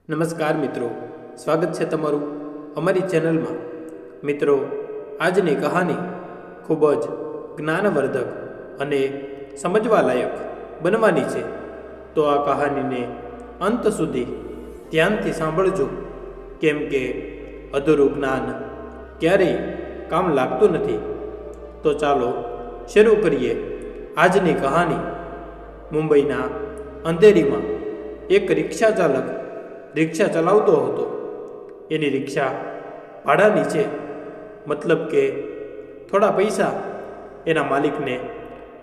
નમસ્કાર મિત્રો, સ્વાગત છે તમારું અમારી ચેનલમાં. મિત્રો, આજની કહાની ખૂબ જ જ્ઞાનવર્ધક અને સમજવા લાયક બનવાની છે. તો આ કહાનીને અંત સુધી ધ્યાનથી સાંભળજો, કેમ કે અધૂરું જ્ઞાન ક્યારેય કામ લાગતું નથી. તો ચાલો શરૂ કરીએ આજની કહાની. મુંબઈના અંધેરીમાં એક રિક્ષા ચાલક રિક્ષા ચલાવતો હતો. એની રિક્ષા ભાડાની છે, મતલબ કે થોડા પૈસા એના માલિકને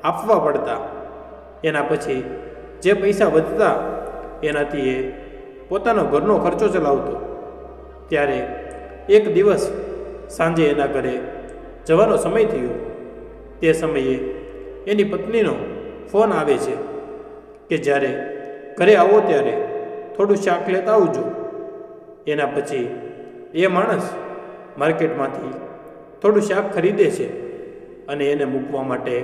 આપવા પડતા. એના પછી જે પૈસા વધતા એનાથી એ પોતાનો ઘરનો ખર્ચો ચલાવતો. ત્યારે એક દિવસ સાંજે એના ઘરે જવાનો સમય થયો. તે સમયે એની પત્નીનો ફોન આવે છે કે જ્યારે ઘરે આવો ત્યારે થોડું શાક લેતા આવજો. એના પછી એ માણસ માર્કેટમાંથી થોડું શાક ખરીદે છે અને એને મૂકવા માટે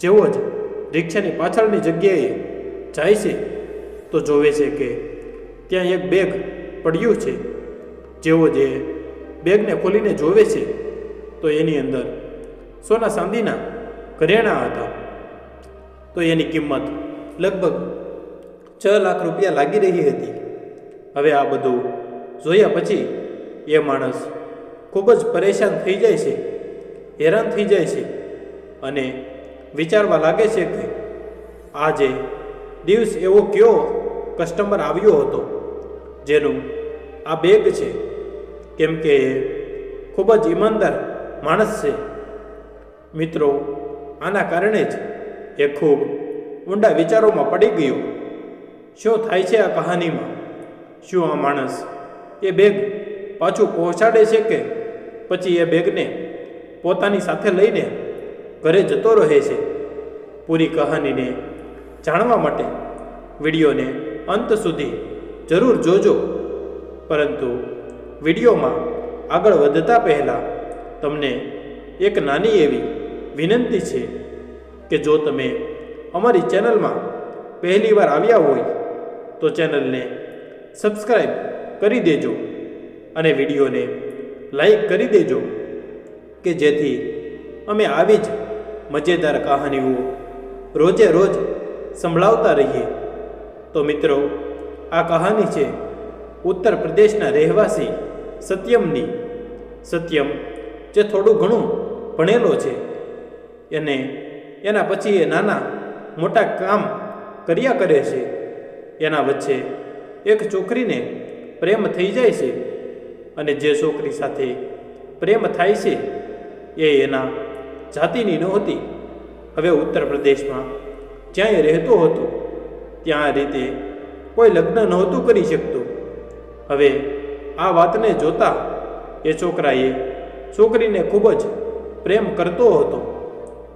જેવો જ રિક્ષાની પાછળની જગ્યાએ જાય છે તો જોવે છે કે ત્યાં એક બેગ પડ્યું છે. જેવો જે બેગને ખોલીને જોવે છે તો એની અંદર સોના ચાંદીના ઘરેણાં હતા. તો એની કિંમત લગભગ 6 લાખ રૂપિયા લાગી રહી હતી. હવે આ બધું જોયા પછી એ માણસ ખૂબ જ પરેશાન થઈ જાય છે, હેરાન થઈ જાય છે અને વિચારવા લાગે છે કે આજે દિવસ એવો કયો કસ્ટમર આવ્યો હતો જેનું આ બેગ છે, કેમ કે એ ખૂબ જ ઈમાનદાર માણસ છે. મિત્રો, આના કારણે જ એ ખૂબ ઊંડા વિચારોમાં પડી ગયો. શું થાય છે આ કહાનીમાં? શું આ માણસ એ બેગ પાછું પહોંચાડે છે કે પછી એ બેગને પોતાની સાથે લઈને ઘરે જતો રહે છે? પૂરી કહાનીને જાણવા માટે વિડીયોને અંત સુધી જરૂર જોજો. પરંતુ વિડીયોમાં આગળ વધતા પહેલાં તમને એક નાની એવી વિનંતી છે કે જો તમે અમારી ચેનલમાં પહેલીવાર આવ્યા હોય તો ચેનલને સબસ્ક્રાઈબ કરી દેજો અને વિડીયોને લાઈક કરી દેજો કે જેથી અમે આવી જ મજેદાર કહાનીઓ રોજે રોજ સંભળાવતા રહીએ. તો મિત્રો, આ કહાની છે ઉત્તર પ્રદેશના રહેવાસી સત્યમની. સત્યમ જે થોડું ઘણું ભણેલો છે અને એના પછી એ નાના મોટા કામ કર્યા કરે છે. એના વચ્ચે એક છોકરીને પ્રેમ થઈ જાય છે અને જે છોકરી સાથે પ્રેમ થાય છે એ એના જાતિની નહોતી. હવે ઉત્તર પ્રદેશમાં જ્યાં એ રહેતો હતો ત્યાં આ રીતે કોઈ લગ્ન નહોતું કરી શકતું. હવે આ વાતને જોતા એ છોકરાએ છોકરીને ખૂબ જ પ્રેમ કરતો હતો.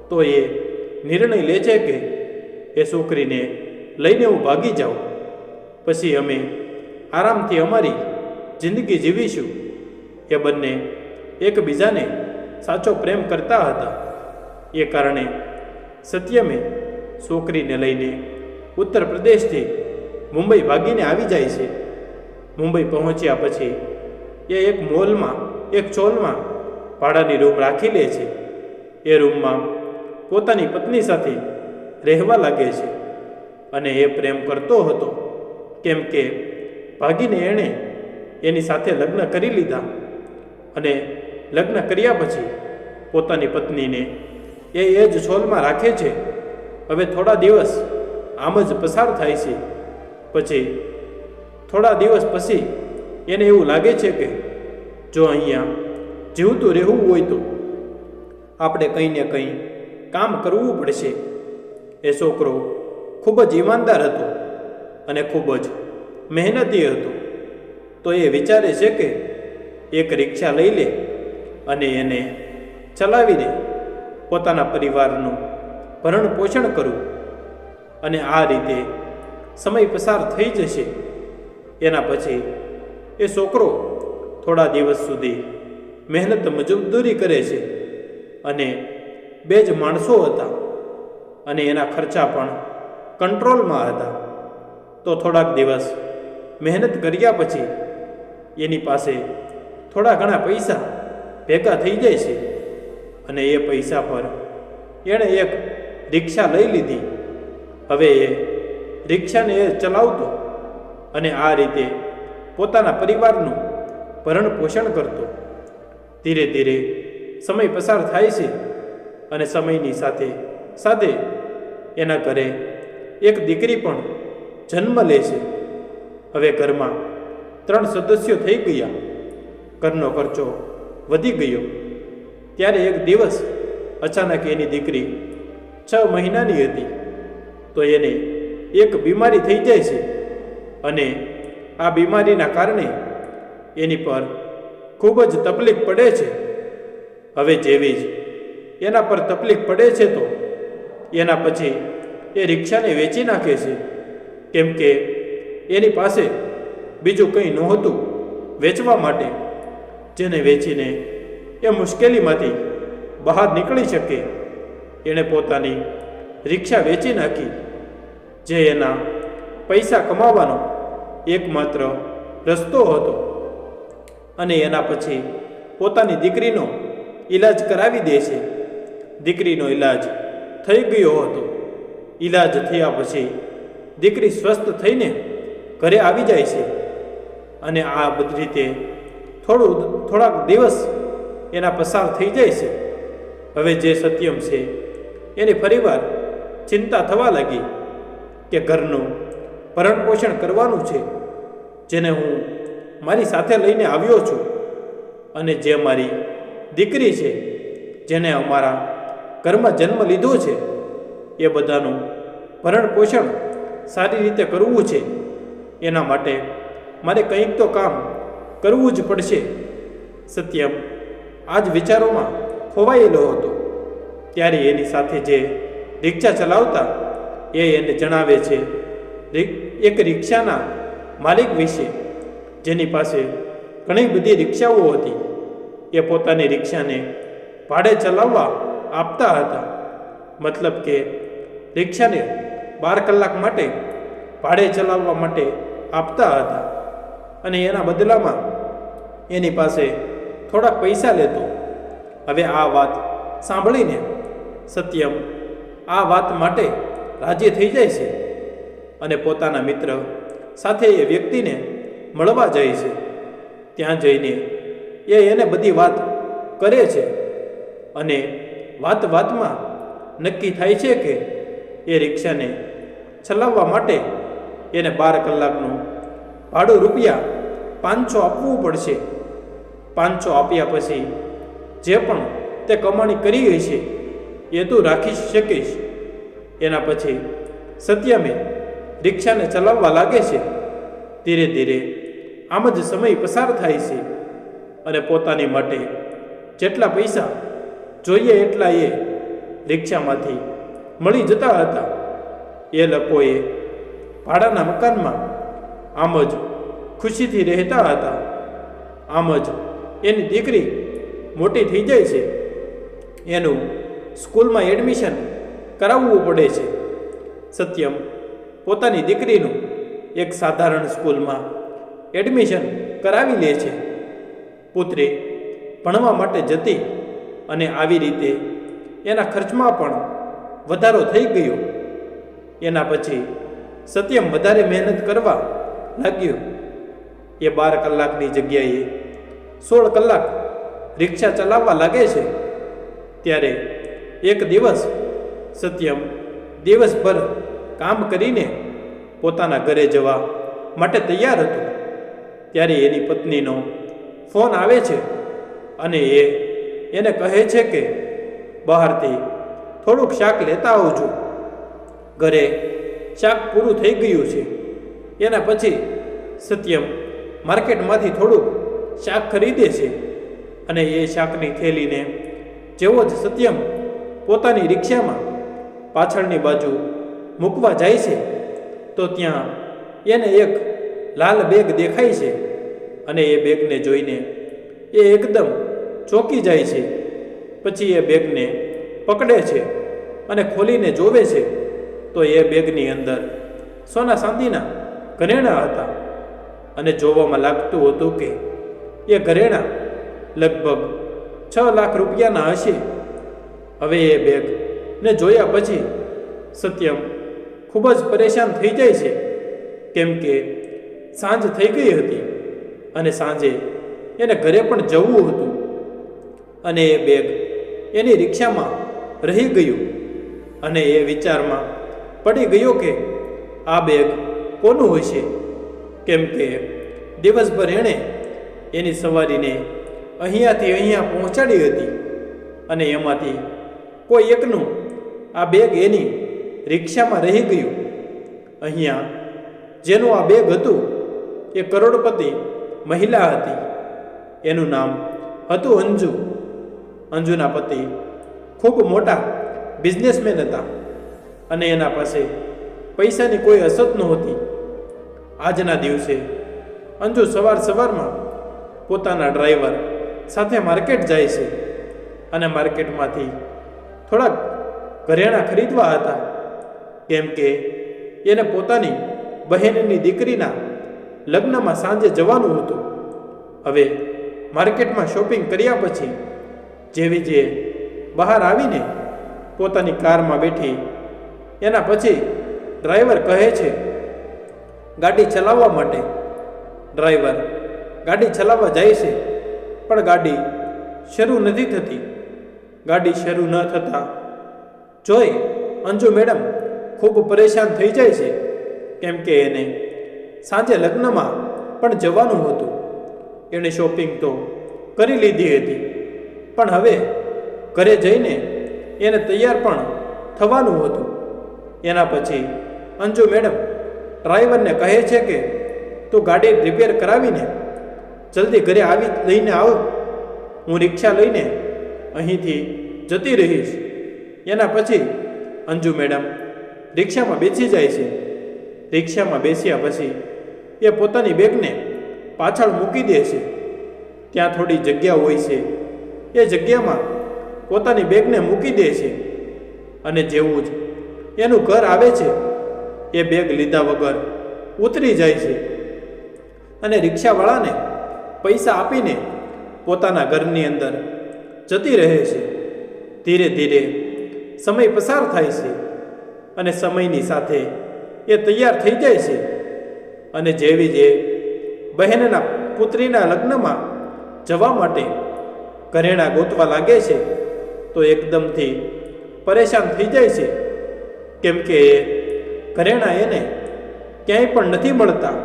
તો એ નિર્ણય લે છે કે એ છોકરીને લઈને હું ભાગી જાઉં, પછી અમે આરામથી અમારી જિંદગી જીવીશું. એ બંને એકબીજાને સાચો પ્રેમ કરતા હતા. એ કારણે સત્યમે છોકરીને લઈને ઉત્તર પ્રદેશથી મુંબઈ ભાગીને આવી જાય છે. મુંબઈ પહોંચ્યા પછી એ એક ચોલમાં ભાડાની રૂમ રાખી લે છે. એ રૂમમાં પોતાની પત્ની સાથે રહેવા લાગે છે અને એ પ્રેમ કરતો હતો, કેમ કે ભાગીને એણે એની સાથે લગ્ન કરી લીધા અને લગ્ન કર્યા પછી પોતાની પત્નીને એ જ છોલમાં રાખે છે. હવે થોડા દિવસ આમ જ પસાર થાય છે. પછી થોડા દિવસ પછી એને એવું લાગે છે કે જો અહીંયા જીવતું રહેવું હોય તો આપણે કંઈ ને કંઈ કામ કરવું પડશે. એ છોકરો ખૂબ જ ઈમાનદાર હતો અને ખૂબ જ મહેનતી હતો. તો એ વિચારે છે કે એક રિક્ષા લઈ લે અને એને ચલાવીને પોતાના પરિવારનું ભરણ પોષણ કરું અને આ રીતે સમય પસાર થઈ જશે. એના પછી એ છોકરો થોડા દિવસ સુધી મહેનત મજૂરી કરે છે અને 2 જ માણસો હતા અને એના ખર્ચા પણ કંટ્રોલમાં હતા. તો થોડાક દિવસ મહેનત કર્યા પછી એની પાસે થોડા ઘણા પૈસા ભેગા થઈ જાય છે અને એ પૈસા પર એણે એક રિક્ષા લઈ લીધી. હવે એ રિક્ષાને એ ચલાવતો અને આ રીતે પોતાના પરિવારનું ભરણ પોષણ કરતો. ધીરે ધીરે સમય પસાર થાય છે અને સમયની સાથે સાથે એના ઘરે એક દીકરી પણ જન્મ લે છે. હવે ઘરમાં 3 સદસ્યો થઈ ગયા. ઘરનો ખર્ચો વધી ગયો. ત્યારે એક દિવસ અચાનક એની દીકરી 6 મહિનાની હતી તો એને એક બીમારી થઈ જાય છે અને આ બીમારીના કારણે એની પર ખૂબ જ તકલીફ પડે છે. હવે જેવી જ એના પર તકલીફ પડે છે તો એના પછી એ રિક્ષાને વેચી નાખે છે, કેમ કે એની પાસે બીજું કંઈ નહોતું વેચવા માટે, જેને વેચીને એ મુશ્કેલીમાંથી બહાર નીકળી શકે. એણે પોતાની રિક્ષા વેચી નાખી, જે એના પૈસા કમાવાનો એકમાત્ર રસ્તો હતો. અને એના પછી પોતાની દીકરીનો ઈલાજ કરાવી દે છે. દીકરીનો ઈલાજ થઈ ગયો હતો. ઈલાજ થયા પછી દીકરી સ્વસ્થ થઈને ઘરે આવી જાય છે અને આ બધી રીતે થોડાક દિવસ એના પસાર થઈ જાય છે. હવે જે સત્યમ છે એની ફરીવાર ચિંતા થવા લાગી કે ઘરનું ભરણ પોષણ કરવાનું છે, જેને હું મારી સાથે લઈને આવ્યો છું અને જે મારી દીકરી છે, જેને અમારા ઘરમાં જન્મ લીધો છે, એ બધાનું ભરણ પોષણ સારી રીતે કરવું છે. એના માટે મારે કંઈક તો કામ કરવું જ પડશે. સત્યમ આ જ વિચારોમાં ખોવાયેલો હતો. ત્યારે એની સાથે જે રિક્ષા ચલાવતા એ એને જણાવે છે એક રિક્ષાના માલિક વિશે, જેની પાસે ઘણી બધી રિક્ષાઓ હતી. એ પોતાની રિક્ષાને ભાડે ચલાવવા આપતા હતા. મતલબ કે રિક્ષાને 12 કલાક માટે ભાડે ચલાવવા માટે આપતા હતા અને એના બદલામાં એની પાસે થોડાક પૈસા લેતો. હવે આ વાત સાંભળીને સત્યમ આ વાત માટે રાજી થઈ જાય છે અને પોતાના મિત્ર સાથે એ વ્યક્તિને મળવા જાય છે. ત્યાં જઈને એને બધી વાત કરે છે અને વાતમાં નક્કી થાય છે કે એ રિક્ષાને ચલાવવા માટે એને 12 કલાકનું ભાડું રૂપિયા 500 આપવું પડશે. 500 આપ્યા પછી જે પણ તે કમાણી કરી હશે એ તું રાખી શકીશ. એના પછી સત્યમે રિક્ષાને ચલાવવા લાગે છે. ધીરે ધીરે આમ જ સમય પસાર થાય છે અને પોતાની માટે જેટલા પૈસા જોઈએ એટલા એ રિક્ષામાંથી મળી જતા હતા. એ લોકોએ ભાડાના મકાનમાં આમ જ ખુશીથી રહેતા હતા. આમ જ એની દીકરી મોટી થઈ જાય છે. એનું સ્કૂલમાં એડમિશન કરાવવું પડે છે. સત્યમ પોતાની દીકરીનું એક સાધારણ સ્કૂલમાં એડમિશન કરાવી લે છે. પુત્રી ભણવા માટે જતી અને આવી રીતે એના ખર્ચમાં પણ વધારો થઈ ગયો. એના પછી સત્યમ વધારે મહેનત કરવા લાગ્યો. એ 12 કલાકની જગ્યાએ 16 કલાક રિક્ષા ચલાવવા લાગે છે. ત્યારે એક દિવસ સત્યમ દિવસભર કામ કરીને પોતાના ઘરે જવા માટે તૈયાર હતો. ત્યારે એની પત્નીનો ફોન આવે છે અને એને કહે છે કે બહારથી થોડુંક શાક લેતા આવજો. ઘરે શાક પૂરું થઈ ગયું છે. એના પછી સત્યમ માર્કેટમાંથી થોડુંક શાક ખરીદે છે અને એ શાકની થેલીને જેવો જ સત્યમ પોતાની રિક્ષામાં પાછળની બાજુ મૂકવા જાય છે તો ત્યાં એને એક લાલ બેગ દેખાય છે અને એ બેગને જોઈને એ એકદમ ચોંકી જાય છે. પછી એ બેગને પકડે છે અને ખોલીને જોવે છે તો એ બેગની અંદર સોના ચાંદીના ઘરેણાં હતા. અને જોવામાં લાગતું હતું કે એ ઘરેણાં લગભગ 6 લાખ રૂપિયાના હશે. હવે એ બેગને જોયા પછી સત્યમ ખૂબ જ પરેશાન થઈ જાય છે, કેમ કે સાંજ થઈ ગઈ હતી અને સાંજે એને ઘરે પણ જવું હતું અને એ બેગ એની રિક્ષામાં રહી ગયું. અને એ વિચારમાં પડી ગયો કે આ બેગ કોનું હશે, કેમ કે દિવસભર એણે એની સવારીને અહીંયાથી અહીંયા પહોંચાડી હતી અને એમાંથી કોઈ એકનું આ બેગ એની રિક્ષામાં રહી ગયું. અહીંયા જેનું આ બેગ હતું એ કરોડપતિ મહિલા હતી. એનું નામ હતું અંજુ. અંજુના પતિ ખૂબ મોટા બિઝનેસમેન હતા અને એના પાસે પૈસાની કોઈ અછત નહોતી. આજના દિવસે અંજુ સવારમાં પોતાના ડ્રાઈવર સાથે માર્કેટ જાય છે અને માર્કેટમાંથી થોડાક ઘરેણાં ખરીદવા હતા, કેમ કે એને પોતાની બહેનની દીકરીના લગ્નમાં સાંજે જવાનું હતું. હવે માર્કેટમાં શોપિંગ કર્યા પછી જેવી જે બહાર આવીને પોતાની કારમાં બેઠી, એના પછી ડ્રાઈવર કહે છે ગાડી ચલાવવા માટે. ડ્રાઈવર ગાડી ચલાવવા જાય છે પણ ગાડી શરૂ નથી થતી. ગાડી શરૂ ન થતાં જોઈ અંજુ મેડમ ખૂબ પરેશાન થઈ જાય છે, કેમ કે એને સાંજે લગ્નમાં પણ જવાનું હતું. એણે શોપિંગ તો કરી લીધી હતી પણ હવે ઘરે જઈને એને તૈયાર પણ થવાનું હતું. એના પછી અંજુ મેડમ ડ્રાઈવરને કહે છે કે તું ગાડી રિપેર કરાવીને જલ્દી ઘરે આવી લઈને આવ, હું રિક્ષા લઈને અહીંથી જતી રહીશ. એના પછી અંજુ મેડમ રિક્ષામાં બેસી જાય છે. રિક્ષામાં બેસ્યા પછી એ પોતાની બેગને પાછળ મૂકી દે છે. ત્યાં થોડી જગ્યા હોય છે, એ જગ્યામાં પોતાની બેગને મૂકી દે છે અને જેવું જ એનું ઘર આવે છે એ બેગ લીધા વગર ઉતરી જાય છે અને રિક્ષાવાળાને પૈસા આપીને પોતાના ઘરની અંદર જતી રહે છે. ધીરે ધીરે સમય પસાર થાય છે અને સમયની સાથે એ તૈયાર થઈ જાય છે અને જેવી જે બહેનના પુત્રીના લગ્નમાં જવા માટે ઘરેણાં ગોતવા લાગે છે તો એકદમથી પરેશાન થઈ જાય છે, કેમ કે એ ઘરેણાં એને ક્યાંય પણ નથી મળતા.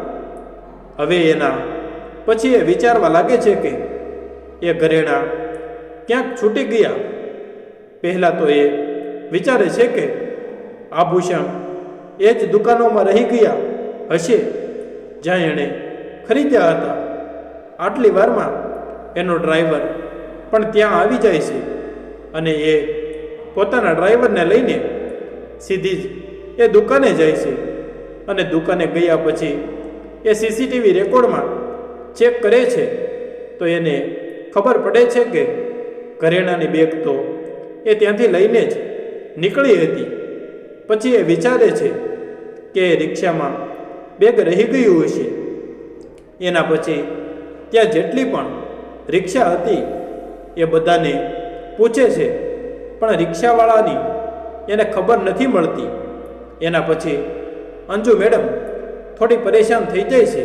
હવે એના પછી એ વિચારવા લાગે છે કે એ ઘરેણાં ક્યાંક છૂટી ગયા. પહેલાં તો એ વિચારે છે કે આભૂષણ એ જ દુકાનોમાં રહી ગયા હશે જ્યાં એણે ખરીદ્યા હતા. આટલી વારમાં એનો ડ્રાઈવર પણ ત્યાં આવી જાય છે અને એ પોતાના ડ્રાઈવરને લઈને સીધી જ એ દુકાને જાય છે અને દુકાને ગયા પછી એ સીસીટીવી રેકોર્ડમાં ચેક કરે છે તો એને ખબર પડે છે કે ઘરેણાની બેગ તો એ ત્યાંથી લઈને જ નીકળી હતી. પછી એ વિચારે છે કે રિક્ષામાં બેગ રહી ગયું હશે. એના પછી ત્યાં જેટલી પણ રિક્ષા હતી એ બધાને પૂછે છે પણ રિક્ષાવાળાની એને ખબર નથી મળતી. એના પછી અંજુ મેડમ થોડી પરેશાન થઈ જાય છે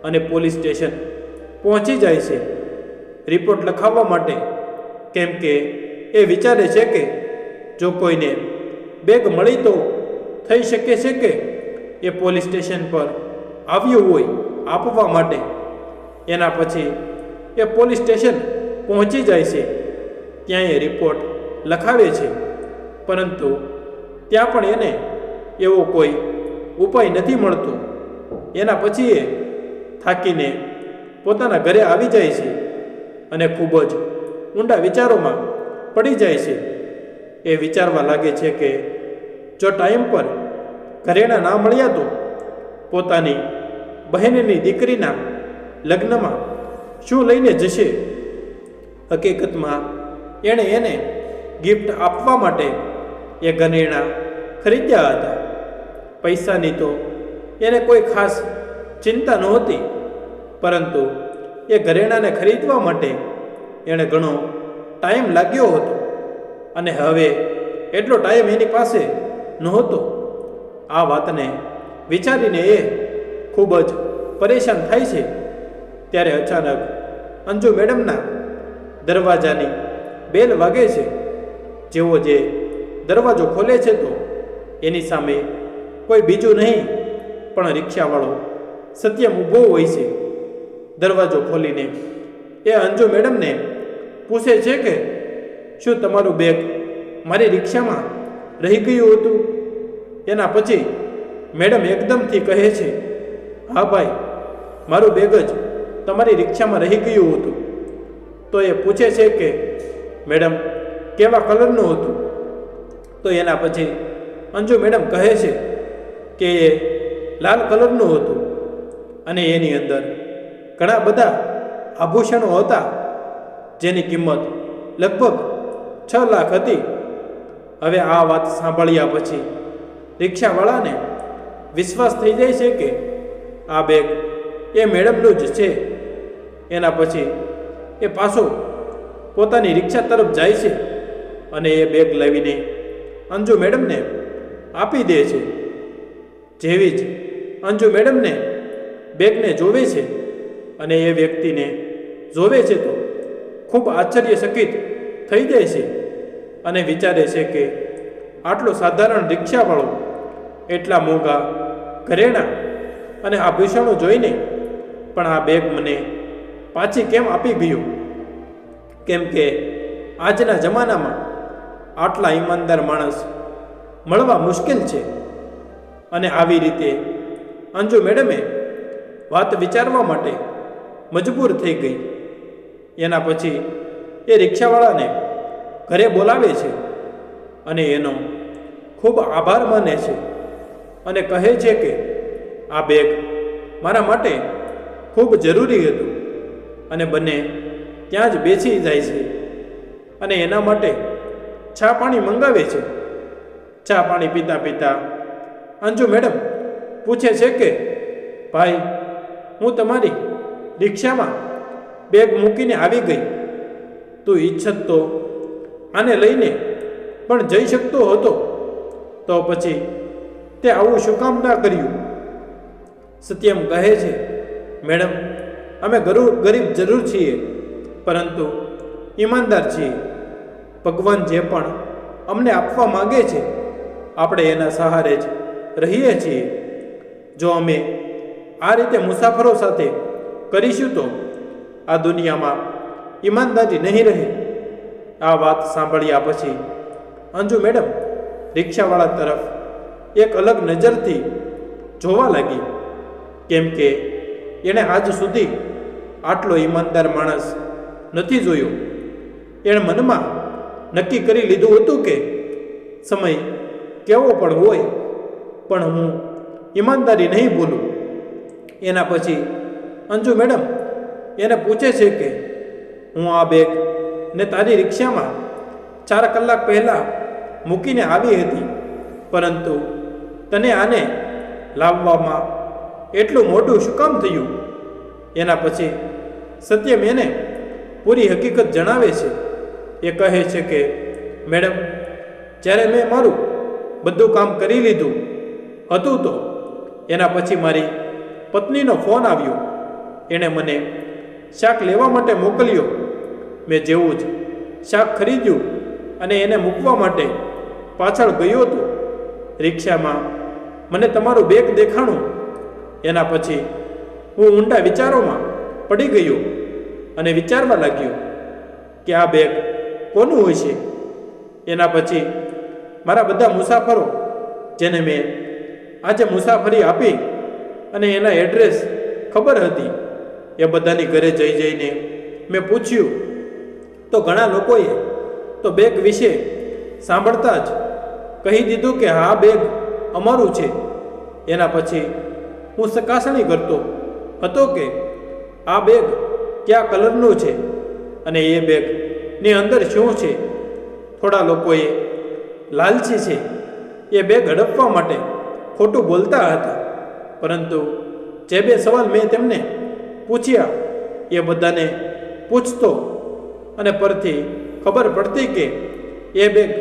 અને પોલીસ સ્ટેશન પહોંચી જાય છે રિપોર્ટ લખાવવા માટે, કેમ કે એ વિચારે છે કે જો કોઈને બેગ મળી તો થઈ શકે છે કે એ પોલીસ સ્ટેશન પર આવ્યું હોય આપવા માટે. એના પછી એ પોલીસ સ્ટેશન પહોંચી જાય છે. ત્યાં એ રિપોર્ટ લખાવે છે પરંતુ ત્યાં પણ એને એવો કોઈ ઉપાય નથી મળતો. એના પછી એ થાકીને પોતાના ઘરે આવી જાય છે અને ખૂબ જ ઊંડા વિચારોમાં પડી જાય છે. એ વિચારવા લાગે છે કે જો ટાઈમ પર ઘરેણાં ના મળ્યા તો પોતાની બહેનની દીકરીના લગ્નમાં શું લઈને જશે. હકીકતમાં એણે એને ગિફ્ટ આપવા માટે એ ઘરેણાં ખરીદ્યા હતા. પૈસાની તો એને કોઈ ખાસ ચિંતા નહોતી, પરંતુ એ ઘરેણાંને ખરીદવા માટે એણે ઘણો ટાઈમ લાગ્યો હતો અને હવે એટલો ટાઈમ એની પાસે નહોતો. આ વાતને વિચારીને એ ખૂબ જ પરેશાન થાય છે. ત્યારે અચાનક અંજુ મેડમના દરવાજાની બેલ વાગે છે. જેવો જે દરવાજો ખોલે છે તો એની સામે કોઈ બીજું નહીં પણ રિક્ષાવાળો સત્યમ ઊભો હોય છે. દરવાજો ખોલીને એ અંજુ મેડમને પૂછે છે કે શું તમારું બેગ મારી રિક્ષામાં રહી ગયું હતું? એના પછી મેડમ એકદમથી કહે છે, હા ભાઈ, મારું બેગ જ તમારી રિક્ષામાં રહી ગયું હતું. તો એ પૂછે છે કે મેડમ કેવા કલરનું હતું? તો એના પછી અંજુ મેડમ કહે છે કે એ લાલ કલરનું હતું અને એની અંદર ઘણા બધા આભૂષણો હતા જેની કિંમત લગભગ 6 લાખ હતી. હવે આ વાત સાંભળ્યા પછી રિક્ષાવાળાને વિશ્વાસ થઈ જાય છે કે આ બેગ એ મેડમનું જ છે. એના પછી એ પાછો પોતાની રિક્ષા તરફ જાય છે અને એ બેગ લાવીને અંજુ મેડમને આપી દે છે. જેવી જ અંજુ મેડમને બેગને જોવે છે અને એ વ્યક્તિને જોવે છે તો ખૂબ આશ્ચર્યચકિત થઈ જાય છે અને વિચારે છે કે આટલો સાધારણ રિક્ષાવાળો એટલા મોંઘા ઘરેણાં અને આભૂષણો જોઈને પણ આ બેગ મને પાછી કેમ આપી ગયો? કેમ કે આજના જમાનામાં આટલા ઈમાનદાર માણસ મળવા મુશ્કેલ છે. અને આવી રીતે અંજુ મેડમે વાત વિચારવા માટે મજબૂર થઈ ગઈ. એના પછી એ રિક્ષાવાળાને ઘરે બોલાવે છે અને એનો ખૂબ આભાર માને છે અને કહે છે કે આ બેગ મારા માટે ખૂબ જરૂરી હતું. અને બંને ત્યાં જ બેસી જાય છે અને એના માટે ચા પાણી મંગાવે છે. ચા પાણી પીતા પીતા અંજુ મેડમ પૂછે છે કે ભાઈ, હું તમારી રિક્ષામાં બેગ મૂકીને આવી ગઈ. તું ઈચ્છત તો આને લઈને પણ જઈ શકતો હતો, તો પછી તે આવું શું કામ ના કર્યું? સત્યમ કહે છે, મેડમ, અમે ગરીબ જરૂર છીએ પરંતુ ઈમાનદાર છીએ. ભગવાન જે પણ અમને આપવા માગે છે આપણે એના સહારે જ રહીએ છીએ. જો અમે આ રીતે મુસાફરો સાથે કરીશું તો આ દુનિયામાં ઈમાનદારી નહીં રહે. આ વાત સાંભળ્યા પછી અંજુ મેડમ રિક્ષાવાળા તરફ એક અલગ નજરથી જોવા લાગી. કેમ કે એણે આજ સુધી આટલો ઈમાનદાર માણસ નથી જોયો. એણે મનમાં નક્કી કરી લીધું હતું કે સમય કેવો પણ હોય પણ હું ઈમાનદારી નહીં ભૂલું. એના પછી અંજુ મેડમ એને પૂછે છે કે હું આ બેગ ને તારી રિક્ષામાં 4 કલાક પહેલાં મૂકીને આવી હતી, પરંતુ તને આને લાવવામાં એટલું મોટું શું કામ થયું? એના પછી સત્યમ એને પૂરી હકીકત જણાવે છે. એ કહે છે કે મેડમ, જ્યારે મેં મારું બધું કામ કરી લીધું હતું તો એના પછી મારી પત્નીનો ફોન આવ્યો. એણે મને શાક લેવા માટે મોકલ્યો. મેં જેવું જ શાક ખરીદ્યું અને એને મૂકવા માટે પાછળ ગયો હતો, રિક્ષામાં મને તમારું બેગ દેખાણું. એના પછી હું ઊંડા વિચારોમાં પડી ગયો અને વિચારવા લાગ્યો કે આ બેગ કોનું હોય છે. એના પછી મારા બધા મુસાફરો જેને મેં આજે મુસાફરી આપી અને એના એડ્રેસ ખબર હતી એ બધાની ઘરે જઈને મેં પૂછ્યું તો ઘણા લોકોએ તો બેગ વિશે સાંભળતા જ કહી દીધું કે હા, બેગ અમારું છે. એના પછી હું ચકાસણી કરતો હતો કે આ બેગ કયા કલરનું છે અને એ બેગની અંદર શું છે. થોડા લોકોએ લાલચી છે એ બેગ હડપવા માટે ખોટું બોલતા હતા, પરંતુ જે બે સવાલ મેં તેમને પૂછ્યા એ બધાને પૂછતો અને પરથી ખબર પડતી કે એ બેગ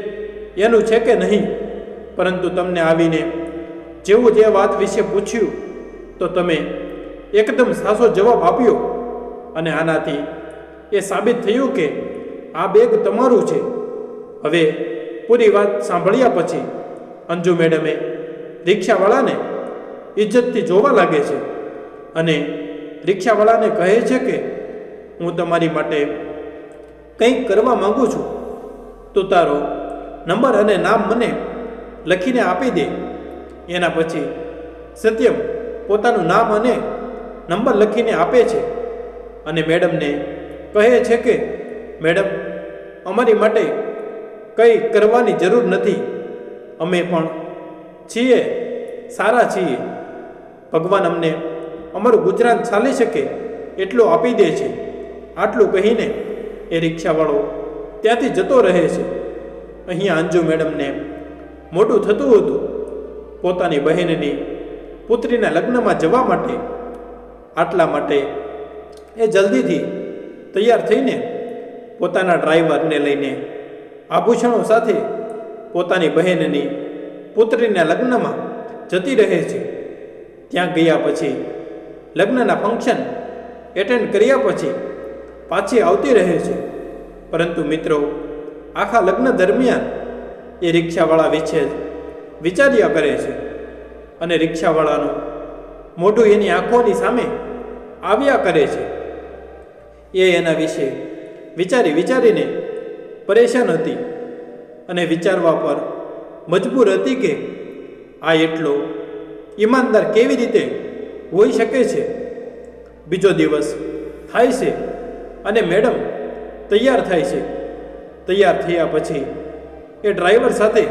એનું છે કે નહીં, પરંતુ તમને આવીને જેવું જે વાત વિશે પૂછ્યું તો તમે એકદમ સાચો જવાબ આપ્યો અને આનાથી એ સાબિત થયું કે આ બેગ તમારું છે. હવે પૂરી વાત સાંભળ્યા પછી અંજુ મેડમે રિક્ષાવાળાને ઇજ્જતથી જોવા લાગે છે અને રિક્ષાવાળાને કહે છે કે હું તમારી માટે કંઈક કરવા માગું છું, તો તારો નંબર અને નામ મને લખીને આપી દે. એના પછી સત્યમ પોતાનું નામ અને નંબર લખીને આપે છે અને મેડમને કહે છે કે મેડમ, અમારી માટે કંઈ કરવાની જરૂર નથી, અમે પણ છીએ, સારા છીએ. ભગવાન અમને અમારું ગુજરાન ચાલી શકે એટલું આપી દે છે. આટલું કહીને એ રિક્ષાવાળો ત્યાંથી જતો રહે છે. અહીંયા અંજુ મેડમને મોટું થતું હતું પોતાની બહેનની પુત્રીના લગ્નમાં જવા માટે. આટલા માટે એ જલ્દીથી તૈયાર થઈને પોતાના ડ્રાઈવરને લઈને આભૂષણો સાથે પોતાની બહેનની પુત્રીના લગ્નમાં જતી રહે છે. ત્યાં ગયા પછી લગ્નના ફંક્શન એટેન્ડ કર્યા પછી પાછી આવતી રહે છે. પરંતુ મિત્રો, આખા લગ્ન દરમિયાન એ રિક્ષાવાળા વિશે વિચાર્યા કરે છે અને રિક્ષાવાળાનું મોઢું એની આંખોની સામે આવ્યા કરે છે. એ એના વિશે વિચારીને પરેશાન હતી અને વિચારવા પર મજબૂર હતી કે આ એટલો ઈમાનદાર કેવી રીતે હોઈ શકે છે. બીજો દિવસ થાય છે અને મેડમ તૈયાર થાય છે. તૈયાર થયા પછી એ ડ્રાઈવર સાથે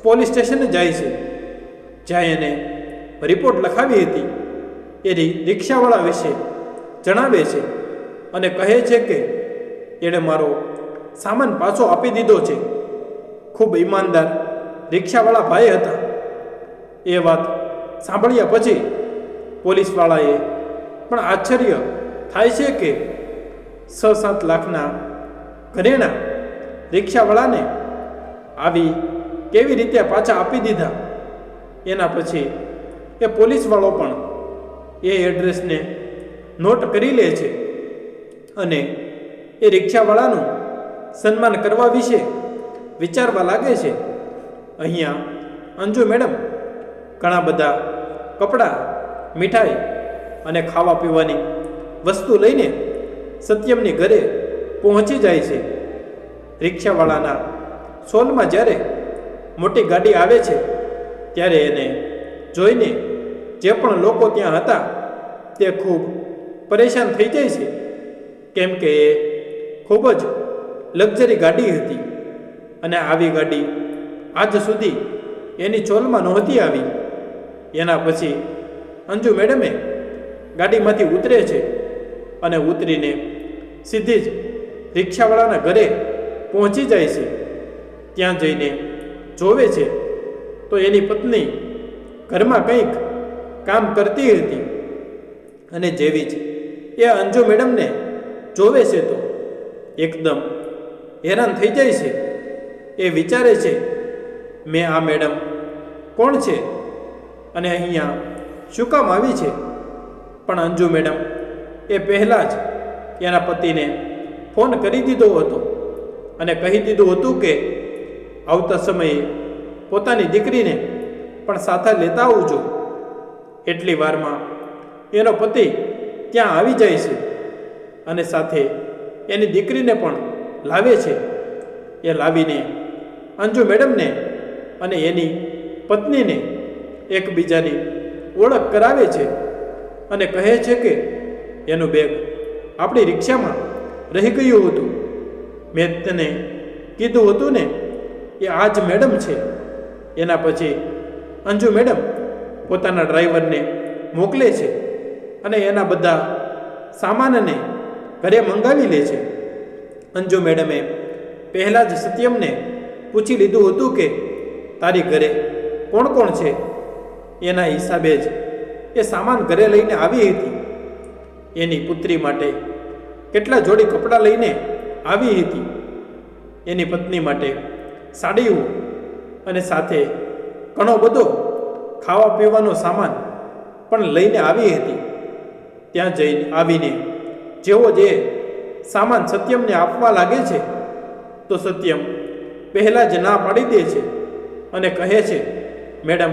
પોલીસ સ્ટેશને જાય છે, જ્યાં એને રિપોર્ટ લખાવી હતી એ રિક્ષાવાળા વિશે જણાવે છે અને કહે છે કે એણે મારો સામાન પાછો આપી દીધો છે. ખૂબ ઈમાનદાર રિક્ષાવાળા ભાઈ હતા. એ વાત સાંભળ્યા પછી પોલીસવાળાએ પણ આશ્ચર્ય થાય છે કે 6-7 લાખના ઘરેણા રિક્ષાવાળાને આવી કેવી રીતે પાછા આપી દીધા. એના પછી એ પોલીસવાળો પણ એ એડ્રેસને નોટ કરી લે છે અને એ રિક્ષાવાળાનું સન્માન કરવા વિશે વિચારવા લાગે છે. અહીંયા અંજુ મેડમ ઘણા બધા કપડાં, મીઠાઈ અને ખાવા પીવાની વસ્તુ લઈને સત્યમની ઘરે પહોંચી જાય છે. રિક્ષાવાળાના સોલમાં જ્યારે મોટી ગાડી આવે છે ત્યારે એને જોઈને જે પણ લોકો ત્યાં હતા તે ખૂબ પરેશાન થઈ જાય છે, કેમ કે એ ખૂબ જ લક્ઝરી ગાડી હતી અને આવી ગાડી આજ સુધી એની ચોલમાં નહોતી આવી. એના પછી અંજુ મેડમે ગાડીમાંથી ઉતરે છે અને ઉતરીને સીધી જ રિક્ષાવાળાના ઘરે પહોંચી જાય છે. ત્યાં જઈને જોવે છે તો એની પત્ની ઘરમાં કંઈક કામ કરતી હતી અને જેવી જ એ અંજુ મેડમને જોવે છે તો એકદમ હેરાન થઈ જાય છે. એ વિચારે છે, મેં આ મેડમ કોણ છે અને અહીંયા શું કામ આવી છે? પણ અંજુ મેડમ એ પહેલાં જ એના પતિને ફોન કરી દીધો હતો અને કહી દીધું હતું કે આવતા સમયે પોતાની દીકરીને પણ સાથે લેતા આવજો. એટલી વારમાં એનો પતિ ત્યાં આવી જાય છે અને સાથે એની દીકરીને પણ લાવે છે. એ લાવીને અંજુ મેડમને અને એની પત્નીને એકબીજાની ઓળખ કરાવે છે અને કહે છે કે એનું બેગ આપણી રિક્ષામાં રહી ગયું હતું. મેં તને કીધું હતું ને એ આ જ મેડમ છે. એના પછી અંજુ મેડમ પોતાના ડ્રાઈવરને મોકલે છે અને એના બધા સામાનને ઘરે મંગાવી લે છે. અંજુ મેડમે પહેલાં જ સત્યમને પૂછી લીધું હતું કે તારી ઘરે કોણ કોણ છે. એના હિસાબે જ એ સામાન ઘરે લઈને આવી હતી. એની પુત્રી માટે કેટલા જોડી કપડાં લઈને આવી હતી. એની પત્ની માટે સાડીઓ અને સાથે ઘણો બધો ખાવા પીવાનો સામાન પણ લઈને આવી હતી. ત્યાં જઈને આવીને જેવો જે સામાન સત્યમને આપવા લાગે છે તો સત્યમ પહેલાં જ ના પાડી દે છે અને કહે છે, મેડમ,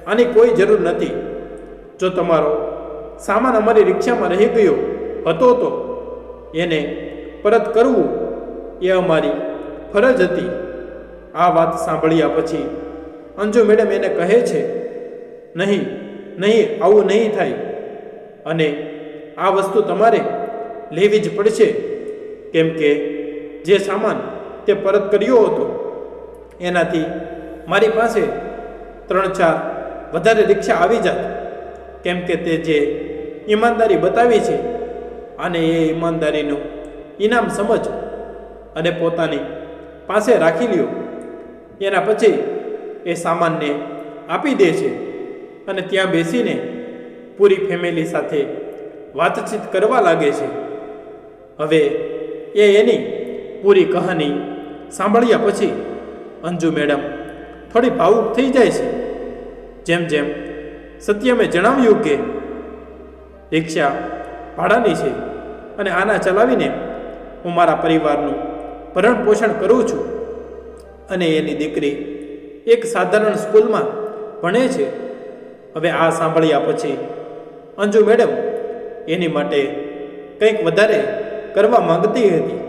આની કોઈ જરૂર નથી. જો તમારો સામાન અમારી રિક્ષામાં રહી ગયો હતો તો એને પરત કરવું એ અમારી ફરજ હતી. આ વાત સાંભળ્યા પછી અંજુ મેડમ એને કહે છે, નહીં, આવું નહીં થાય અને આ વસ્તુ તમારે લેવી જ પડશે, કેમ કે જે સામાન તે પરત કર્યો હતો એનાથી મારી પાસે 3-4 વધારે રિક્ષા આવી જાત, કેમ કે તે જે ઈમાનદારી બતાવી છે અને એ ઈમાનદારીનું ઇનામ સમજ અને પોતાની પાસે રાખી લ્યો. એના પછી એ સામાનને આપી દે છે અને ત્યાં બેસીને પૂરી ફેમિલી સાથે વાતચીત કરવા લાગે છે. હવે એની પૂરી કહાની સાંભળ્યા પછી અંજુ મેડમ થોડી ભાવુક થઈ જાય છે. જેમ જેમ સત્યમે જણાવ્યું કે રિક્ષા ભાડાની છે અને આના ચલાવીને હું મારા પરિવારનું ભરણ પોષણ કરું છું અને એની દીકરી એક સાધારણ સ્કૂલમાં ભણે છે. હવે આ સાંભળ્યા પછી અંજુ મેડમ એની માટે કંઈક વધારે કરવા માંગતી હતી.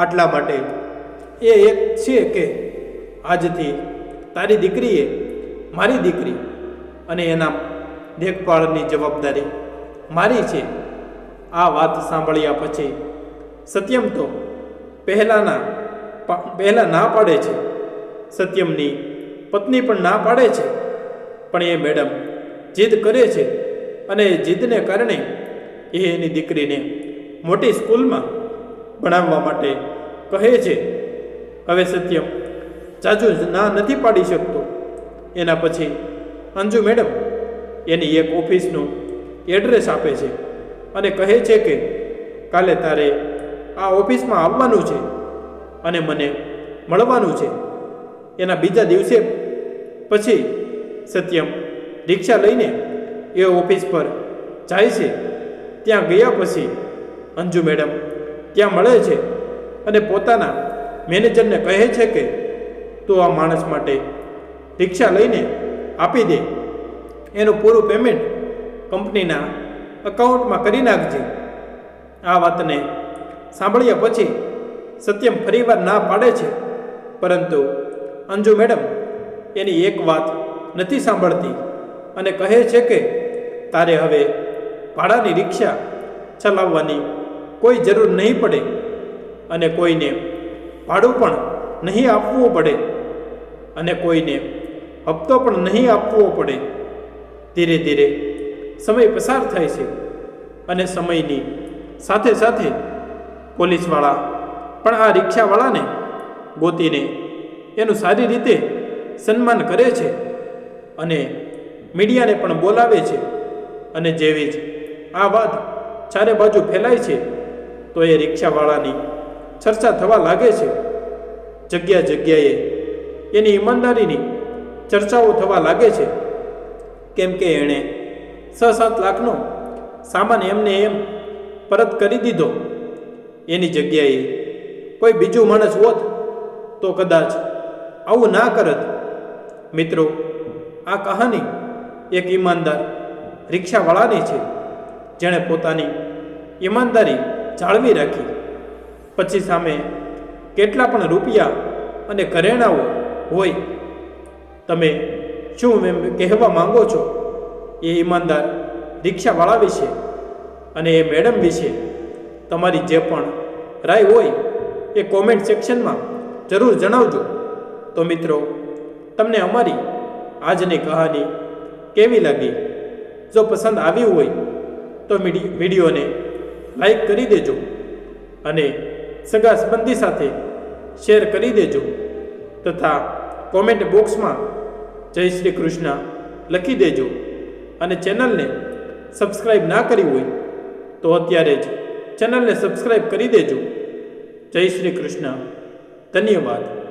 આટલા માટે એ એક છે કે આજથી તારી દીકરીએ મારી દીકરી અને એના દેખભાળની જવાબદારી મારી છે. આ વાત સાંભળ્યા પછી સત્યમ તો પહેલાં ના પાડે છે. સત્યમની પત્ની પણ ના પાડે છે, પણ એ મેડમ જીદ કરે છે અને જીદને કારણે એ એની દીકરીને મોટી સ્કૂલમાં ભણાવવા માટે કહે છે. હવે સત્યમ જાજુ ના નથી પાડી શકતો. એના પછી અંજુ મેડમ એની એક ઓફિસનું એડ્રેસ આપે છે અને કહે છે કે કાલે તારે આ ઓફિસમાં આવવાનું છે અને મને મળવાનું છે. એના બીજા દિવસે પછી સત્યમ રિક્ષા લઈને એ ઓફિસ પર જાય છે. ત્યાં ગયા પછી અંજુ મેડમ ત્યાં મળે છે અને પોતાના મેનેજરને કહે છે કે તું આ માણસ માટે રિક્ષા લઈને આપી દે, એનું પૂરું પેમેન્ટ કંપનીના અકાઉન્ટમાં કરી નાખજે. આ વાતને સાંભળ્યા પછી સત્યમ ફરીવાર ના પાડે છે, પરંતુ અંજુ મેડમ એની એક વાત નથી સાંભળતી અને કહે છે કે તારે હવે ભાડાની રિક્ષા ચલાવવાની કોઈ જરૂર નહીં પડે અને કોઈને ભાડું પણ નહીં આપવું પડે અને કોઈને હપ્તો પણ નહીં આપવો પડે. ધીરે ધીરે સમય પસાર થાય છે અને સમયની સાથે સાથે પોલીસવાળા પણ આ રિક્ષાવાળાને ગોતીને એનું સારી રીતે સન્માન કરે છે અને મીડિયાને પણ બોલાવે છે. અને જેવી જ આ વાત ચારે બાજુ ફેલાય છે તો એ રિક્ષાવાળાની ચર્ચા થવા લાગે છે. જગ્યા જગ્યાએ એની ઈમાનદારીની ચર્ચાઓ થવા લાગે છે, કેમ કે એણે 6-7 લાખનો સામાન એમને એમ પરત કરી દીધો. એની જગ્યાએ કોઈ બીજું માણસ હોત તો કદાચ આવું ના કરત. મિત્રો, આ કહાની એક ઈમાનદાર રિક્ષાવાળાની છે, જેણે પોતાની ઈમાનદારી જાળવી રાખી. પછી સામે કેટલા પણ રૂપિયા અને ઘરેણાઓ હોય, તમે શું કહેવા માંગો છો એ ઈમાનદાર રિક્ષાવાળા વિશે અને એ મેડમ વિશે તમારી જે પણ રાય હોય એ કોમેન્ટ સેક્શનમાં જરૂર જણાવજો. તો મિત્રો, તમને અમારી આજની કહાની કેવી લાગી? જો પસંદ આવી હોય તો વિડીયોને લાઈક કરી દેજો અને સગા સંબંધી સાથે શેર કરી દેજો તથા કોમેન્ટ બોક્સમાં જય શ્રી કૃષ્ણ લખી દેજો અને ચેનલને સબસ્ક્રાઈબ ના કરી હોય તો અત્યારે જ ચેનલને સબસ્ક્રાઈબ કરી દેજો. જય શ્રી કૃષ્ણ. ધન્યવાદ.